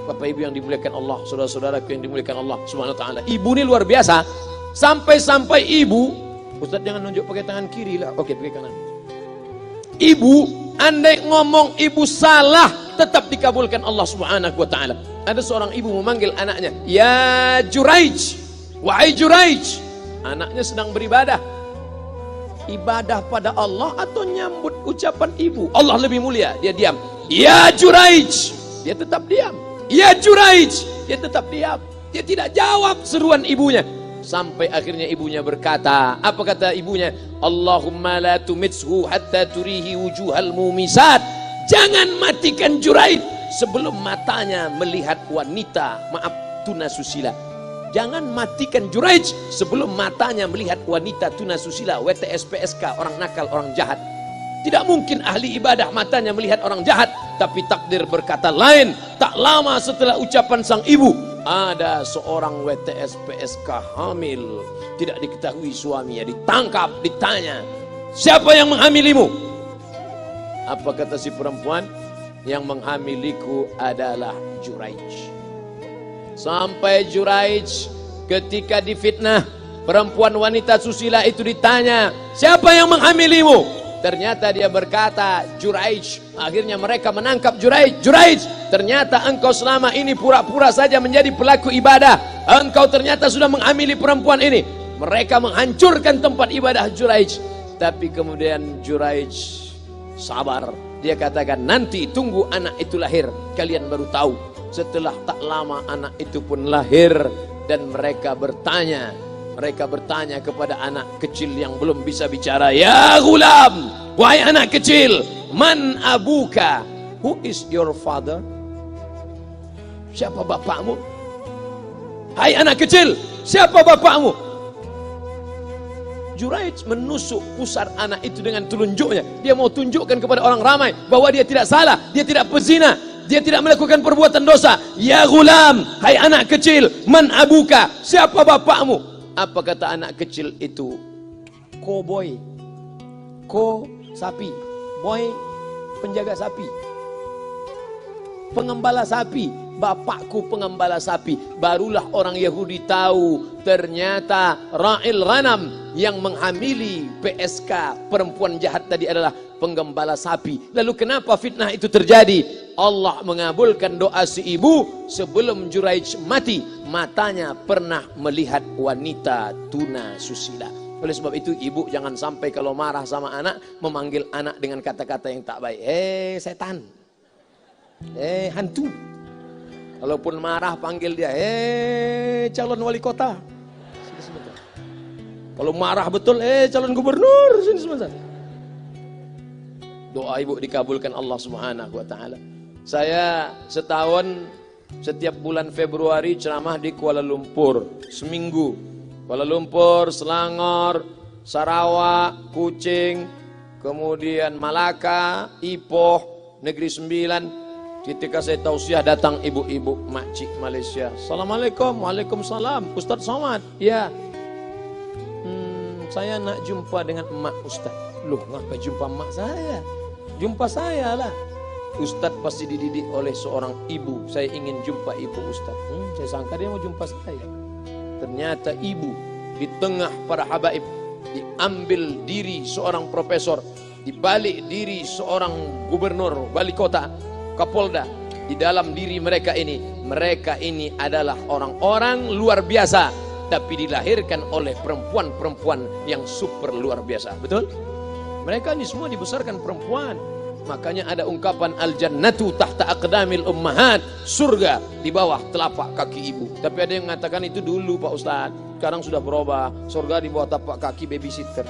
Bapak Ibu yang dimuliakan Allah, saudara-saudaraku yang dimuliakan Allah Subhanahu wa taala. Ibu ini luar biasa. Sampai-sampai ibu, Ustaz jangan nunjuk pakai tangan kiri lah. Oke, pakai kanan. Ibu, andai ngomong ibu salah, tetap dikabulkan Allah Subhanahu wa taala. Ada seorang ibu memanggil anaknya, "Ya Juraij, wahai Juraij." Anaknya sedang beribadah. Ibadah pada Allah atau nyambut ucapan ibu? Allah lebih mulia, dia diam. "Ya Juraij." Dia tetap diam. "Ya Juraij." Dia tetap diam. Dia tidak jawab seruan ibunya. Sampai akhirnya ibunya berkata, apa kata ibunya? "Allahumma la tumitshu hatta turihi wujuhal mumisat." Jangan matikan Juraij sebelum matanya melihat wanita, maaf, tunasusila. Jangan matikan Juraij sebelum matanya melihat wanita tunasusila, WTS PSK, orang nakal, orang jahat. Tidak mungkin ahli ibadah matanya melihat orang jahat. Tapi takdir berkata lain. Tak lama setelah ucapan sang ibu, ada seorang WTS PSK hamil, tidak diketahui suaminya, ditangkap, ditanya, "Siapa yang menghamilimu?" Apa kata si perempuan? "Yang menghamiliku adalah Juraij." Sampai Juraij ketika difitnah, perempuan wanita susila itu ditanya, "Siapa yang menghamilimu?" Ternyata dia berkata, "Juraij." Akhirnya mereka menangkap Juraij. "Juraij, ternyata engkau selama ini pura-pura saja menjadi pelaku ibadah. Engkau ternyata sudah menghamili perempuan ini." Mereka menghancurkan tempat ibadah Juraij. Tapi kemudian Juraij sabar. Dia katakan, "Nanti tunggu anak itu lahir, kalian baru tahu." Setelah tak lama anak itu pun lahir. Dan mereka bertanya kepada anak kecil yang belum bisa bicara, "Ya gulam, wahai anak kecil, man abuka? Who is your father?" Siapa bapakmu? Hai anak kecil, siapa bapakmu? Juraij menusuk pusar anak itu dengan telunjuknya. Dia mau tunjukkan kepada orang ramai bahwa dia tidak salah, dia tidak pezina, dia tidak melakukan perbuatan dosa. "Ya gulam, hai anak kecil, man abuka? Siapa bapakmu?" Apa kata anak kecil itu? "Cowboy." Ko sapi, boy penjaga sapi, pengembala sapi. Bapakku pengembala sapi. Barulah orang Yahudi tahu ternyata ra'il ghanam yang menghamili PSK perempuan jahat tadi adalah penggembala sapi. Lalu kenapa fitnah itu terjadi? Allah mengabulkan doa si ibu sebelum Juraij mati. Matanya pernah melihat wanita tuna susila. Oleh sebab itu ibu jangan sampai kalau marah sama anak memanggil anak dengan kata-kata yang tak baik. Setan, hantu. Kalaupun marah panggil dia, calon wali kota. Sini sebentar. Kalau marah betul, calon gubernur. Sini sebentar. Doa ibu dikabulkan Allah Subhanahu wa taala. Saya setahun setiap bulan Februari ceramah di Kuala Lumpur seminggu. Kuala Lumpur, Selangor, Sarawak, Kuching, kemudian Malaka, Ipoh, Negeri Sembilan. Ketika saya tausiah datang ibu-ibu makcik Malaysia. "Assalamualaikum." "Waalaikumsalam." "Ustaz Somad?" "Ya." "Saya nak jumpa dengan emak Ustaz." "Loh, ngapa jumpa emak saya?" "Jumpa saya lah." "Ustaz pasti dididik oleh seorang ibu. Saya ingin jumpa ibu Ustaz." Saya sangka dia mau jumpa saya. Ternyata ibu di tengah para habaib, diambil diri seorang profesor, dibalik diri seorang gubernur, wali kota, Kapolda. Di dalam diri mereka ini adalah orang-orang luar biasa, tapi dilahirkan oleh perempuan-perempuan yang super luar biasa. Betul? Mereka ini semua dibesarkan perempuan. Makanya ada ungkapan al-jannatu tahta aqdamil ummahat, surga di bawah telapak kaki ibu. Tapi ada yang mengatakan itu dulu Pak Ustaz, sekarang sudah berubah, surga di bawah telapak kaki babysitter.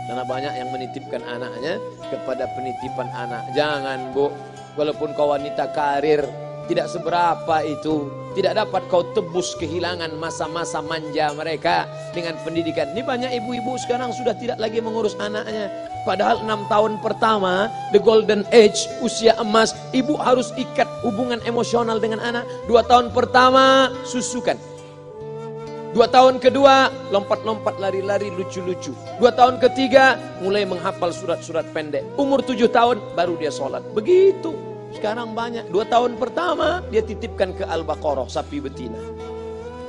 Karena banyak yang menitipkan anaknya kepada penitipan anak. Jangan Bu, walaupun kau wanita karir, tidak seberapa itu. Tidak dapat kau tebus kehilangan masa-masa manja mereka dengan pendidikan. Ini banyak ibu-ibu sekarang sudah tidak lagi mengurus anaknya. Padahal 6 tahun pertama, the golden age, usia emas, ibu harus ikat hubungan emosional dengan anak. 2 tahun pertama, susukan. 2 tahun kedua, lompat-lompat, lari-lari, lucu-lucu. 2 tahun ketiga, mulai menghafal surat-surat pendek. Umur 7 tahun, baru dia sholat. Begitu. Sekarang banyak. 2 tahun pertama dia titipkan ke Al-Baqarah, sapi betina.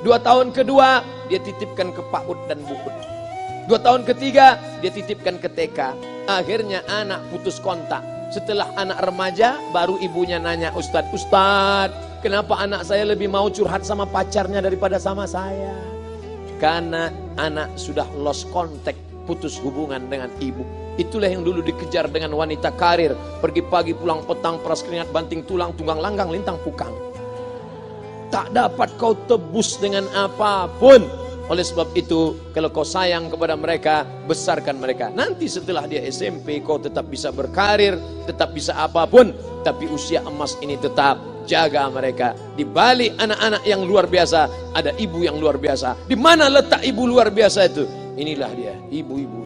2 tahun kedua dia titipkan ke PAUD dan BUUD. 2 tahun ketiga dia titipkan ke TK. Akhirnya anak putus kontak. Setelah anak remaja baru ibunya nanya, Ustadz, kenapa anak saya lebih mau curhat sama pacarnya daripada sama saya? Karena anak sudah lost contact, putus hubungan dengan ibu. Itulah yang dulu dikejar dengan wanita karir. Pergi pagi pulang petang, peras keringat, banting tulang, tunggang langgang, lintang pukang. Tak dapat kau tebus dengan apapun. Oleh sebab itu, kalau kau sayang kepada mereka, besarkan mereka. Nanti setelah dia SMP, kau tetap bisa berkarir, tetap bisa apapun. Tapi usia emas ini tetap jaga mereka. Di balik anak-anak yang luar biasa, ada ibu yang luar biasa. Di mana letak ibu luar biasa itu? Inilah dia, ibu-ibu.